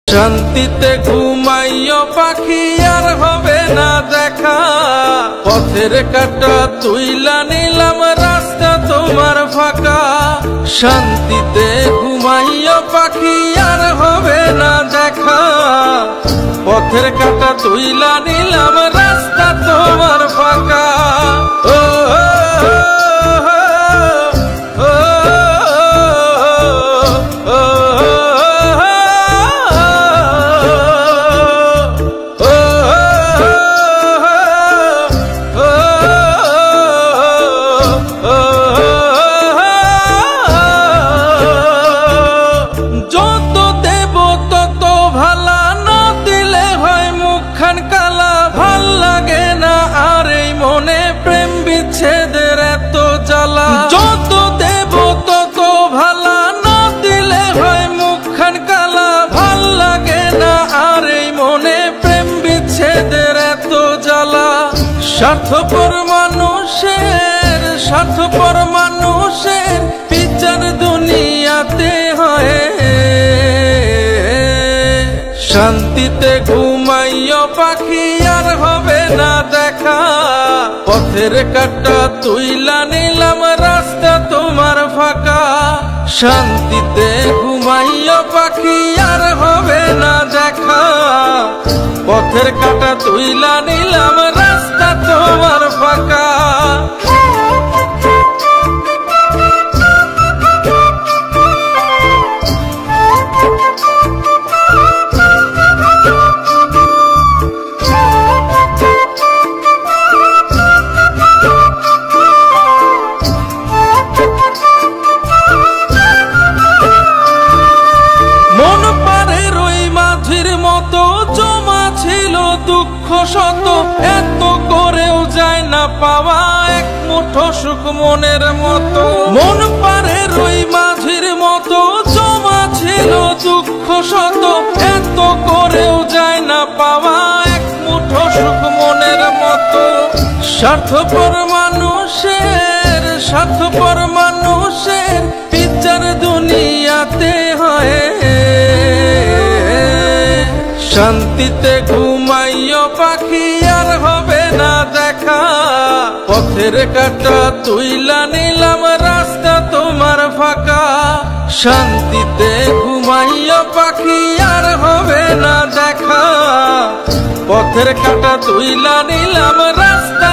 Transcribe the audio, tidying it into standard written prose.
শান্তিতে ঘুমাইও পাখি আর হবে না দেখা, পথের কাঁটা তুইলা নিলাম রাস্তা তোমার ফাঁকা। শান্তিতে ঘুমাইও পাখি আর হবে না দেখা, পথের কাঁটা তুইলা নিলাম রাস্তা তোমার ফাঁকা। ও ছেদের এত জ্বালা, যত দেব তত ভালা, না দিলে হয় মুখখান কালা। ভাল লাগে না আর এই মনে প্রেম বিচ্ছেদের এত জ্বালা। স্বার্থপর মানুষের বিচার দুনিয়াতে হয়। শান্তিতে ঘুমাইও পাখি আর হবে না দেখা, পথের কাঁটা তুইলা নিলাম রাস্তা তোমার ফাঁকা। শান্তিতে ঘুমাইও পাখি আর হবে না দেখা, পথের কাঁটা তুইলা নিলাম রাস্তা তোমার ফাঁকা। দুঃখ শত এত করেও যায় না পাওয়া এক মুঠো সুখ মনের মতো। মন পারের ওই মাঝির মতো জমা ছিল দুঃখ শত, এত করেও যায় না পাওয়া এক মুঠো সুখ মনের মতো। স্বার্থপর মানুষের বিচার দুনিয়াতে হয়। শান্তিতে ঘুমাইও পাখি আর হবে না দেখা, পথের কাঁটা তুইলা নিলাম রাস্তা তোমার ফাঁকা। শান্তিতে ঘুমাইও পাখি আর হবে না দেখা, পথের কাঁটা তুইলা নিলাম রাস্তা।